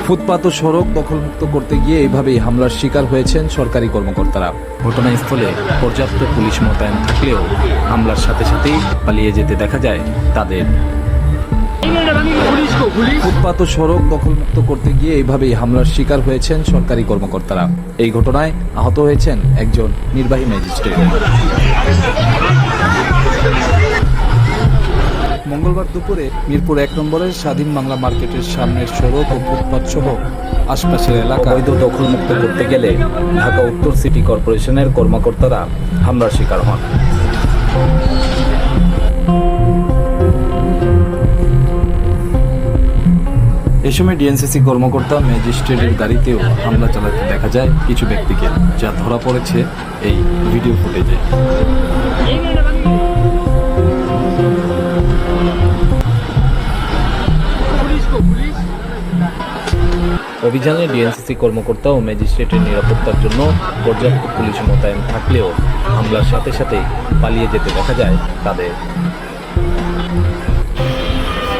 ফুটপাত ও সড়ক দখলমুক্ত করতে গিয়ে এইভাবেই হামলার শিকার হয়েছেন সরকারি কর্মকর্তারা। ঘটনাস্থলে পর্যাপ্ত পুলিশ মোতায়েন থাকলেও হামলার সাথে সাথেই পালিয়ে যেতে দেখা যায় তাদের। ফুটপাত ও সড়ক দখলমুক্ত করতে গিয়ে এইভাবেই হামলার শিকার হয়েছেন সরকারি কর্মকর্তারা। এই ঘটনায় আহত হয়েছেন একজন নির্বাহী ম্যাজিস্ট্রেট। মঙ্গলবার দুপুরে মিরপুর ১ নম্বরের স্বাধীন বাংলা মার্কেটের সামনের সড়ক ও ফুটপাত সহ আশপাশের এলাকা অবৈধ দখলমুক্ত করতে গেলে ঢাকা উত্তর সিটি কর্পোরেশনের কর্মকর্তারা হামলার শিকার হন। এই সময় ডিএনসিসি কর্মকর্তা ম্যাজিস্ট্রেটের গাড়িতেও হামলা চালাতে দেখা যায় কিছু ব্যক্তিকে, যা ধরা পড়েছে এই ভিডিও ফুটেজে। অভিযানে ডিএনসিসি কর্মকর্তা ও ম্যাজিস্ট্রেটের নিরাপত্তার জন্য পর্যাপ্ত পুলিশ মোতায়েন থাকলেও হামলার সাথে সাথে পালিয়ে যেতে দেখা যায় তাদের।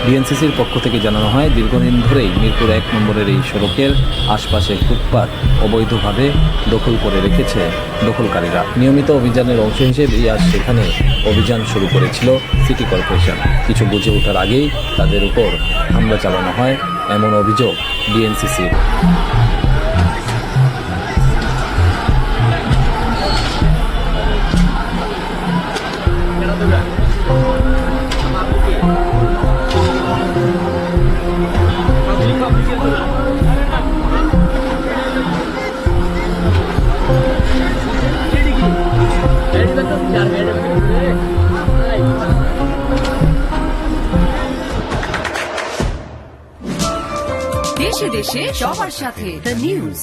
ডিএনসিসির পক্ষ থেকে জানানো হয়, দীর্ঘদিন ধরেই মিরপুর ১ নম্বরের এই সড়কের আশপাশের ফুটপাত অবৈধভাবে দখল করে রেখেছে দখলকারীরা। নিয়মিত অভিযানের অংশ হিসেবেই আজ সেখানে অভিযান শুরু করেছিল সিটি কর্পোরেশন। কিছু বুঝে ওঠার আগেই তাদের উপর হামলা চালানো হয় এমন অভিযোগ ডিএনসিসির। দেশে দেশে সবার সাথে দ্য নিউজ।